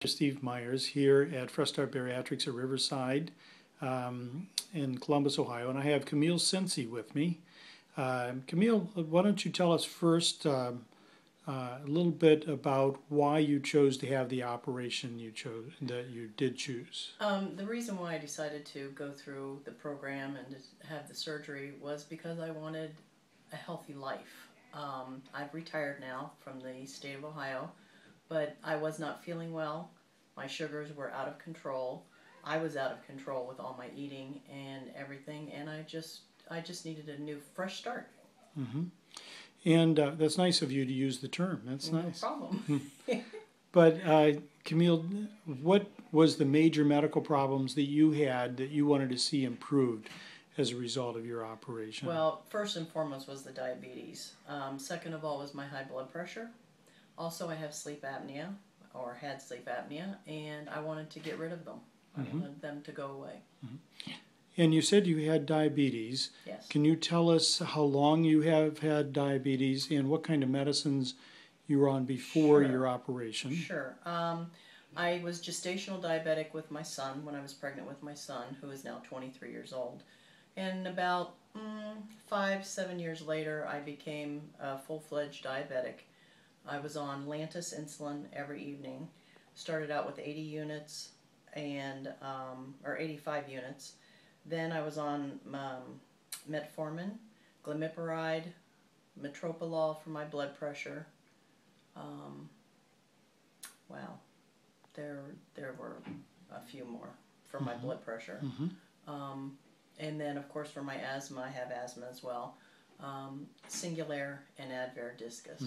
Steve Myers here at Fresh Start Bariatrics at Riverside in Columbus, Ohio, and I have Camille Cenci with me. Camille, why don't you tell us first a little bit about why you chose to have the operation that you did choose? The reason why I decided to go through the program and to have the surgery was because I wanted a healthy life. I've retired now from the state of Ohio, but I was not feeling well. My sugars were out of control. I was out of control with all my eating and everything, and I just needed a new, fresh start. Mm-hmm. And that's nice of you to use the term. That's nice. No problem. But Camille, what was the major medical problems that you had that you wanted to see improved as a result of your operation? Well, first and foremost was the diabetes. Second of all was my high blood pressure. Also, I have sleep apnea, or had sleep apnea, and I wanted to get rid of them. I wanted them to go away. Mm-hmm. And you said you had diabetes. Yes. Can you tell us how long you have had diabetes and what kind of medicines you were on before your operation? Sure. I was gestational diabetic with my son when I was pregnant with my son, who is now 23 years old. And about 5-7 years later, I became a full-fledged diabetic. I was on Lantus insulin every evening. Started out with 80 units or 85 units. Then I was on metformin, glimepiride, metoprolol for my blood pressure. Wow, there were a few more for my blood pressure. And then, of course, for my asthma, I have asthma as well. Singulair and Advair discus.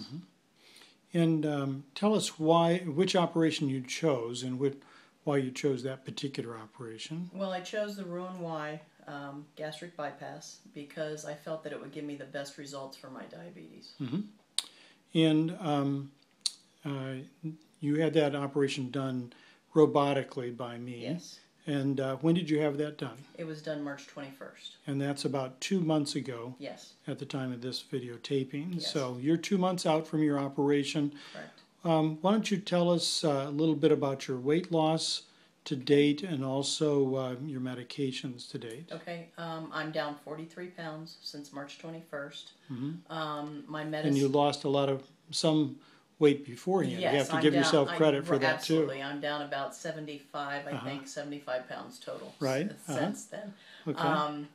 And tell us which operation you chose and why you chose that particular operation. Well, I chose the Roux-en-Y gastric bypass because I felt that it would give me the best results for my diabetes. And you had that operation done robotically by me. Yes. And when did you have that done? It was done March 21st. And that's about 2 months ago. Yes. At the time of this video taping. Yes. So you're 2 months out from your operation. Correct. Why don't you tell us a little bit about your weight loss to date and also your medications to date? Okay. I'm down 43 pounds since March 21st. My medicine. And you lost some weight beforehand. Yes, you have to give yourself credit for that absolutely. too. I'm down about 75, I think, 75 pounds total since then. Okay.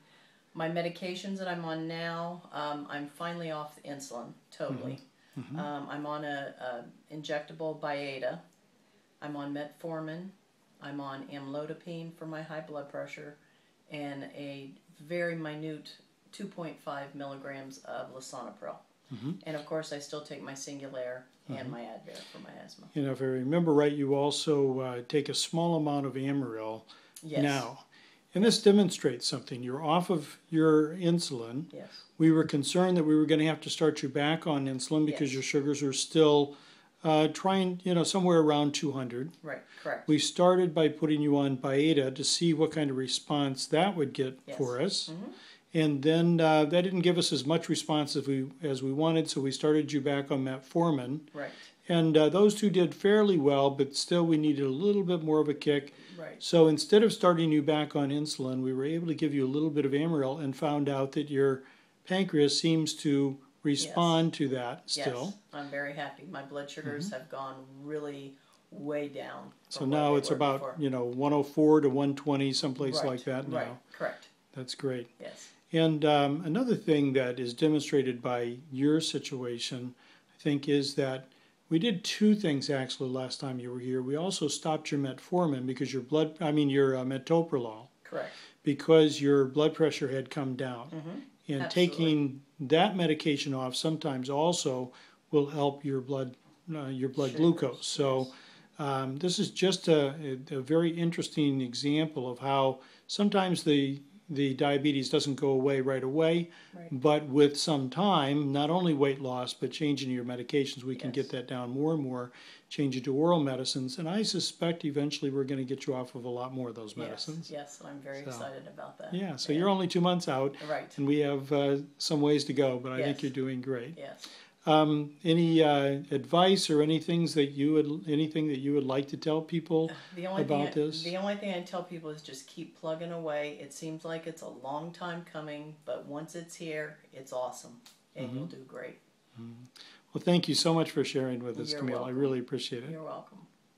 My medications that I'm on now, I'm finally off the insulin, totally. I'm on a injectable Byetta. I'm on metformin. I'm on amlodipine for my high blood pressure, and a very minute 2.5 milligrams of lisinopril. And of course, I still take my Singulair and my Advair for my asthma. And if I remember right, you also take a small amount of Amaryl now. And this demonstrates something. You're off of your insulin. Yes. We were concerned that we were going to have to start you back on insulin because your sugars are still somewhere around 200. Right, correct. We started by putting you on Byetta to see what kind of response that would get for us. And then that didn't give us as much response as we wanted, so we started you back on metformin. Right. And those two did fairly well, but still we needed a little bit more of a kick. Right. So instead of starting you back on insulin, we were able to give you a little bit of Amaryl and found out that your pancreas seems to respond to that still. Yes, I'm very happy. My blood sugars have gone really way down. So now it's about before. 104 to 120, someplace like that now. Right, correct. That's great. Yes. And another thing that is demonstrated by your situation, I think, is that we did two things actually last time you were here. We also stopped your metformin because your metoprolol. Correct. Because your blood pressure had come down. And Absolutely. Taking that medication off sometimes also will help your blood glucose. So this is just a very interesting example of how sometimes the diabetes doesn't go away right away, but with some time, not only weight loss, but changing your medications, we can get that down more and more, change it to oral medicines, and I suspect eventually we're going to get you off of a lot more of those medicines. Yes, and I'm very excited about that. Yeah, so you're only 2 months out, and we have some ways to go, but I think you're doing great. Yes. Any advice or anything that you would like to tell people about this? The only thing I tell people is just keep plugging away. It seems like it's a long time coming, but once it's here, it's awesome, and you'll do great. Well, thank you so much for sharing with us, You're Camille. welcome. I really appreciate it. You're welcome.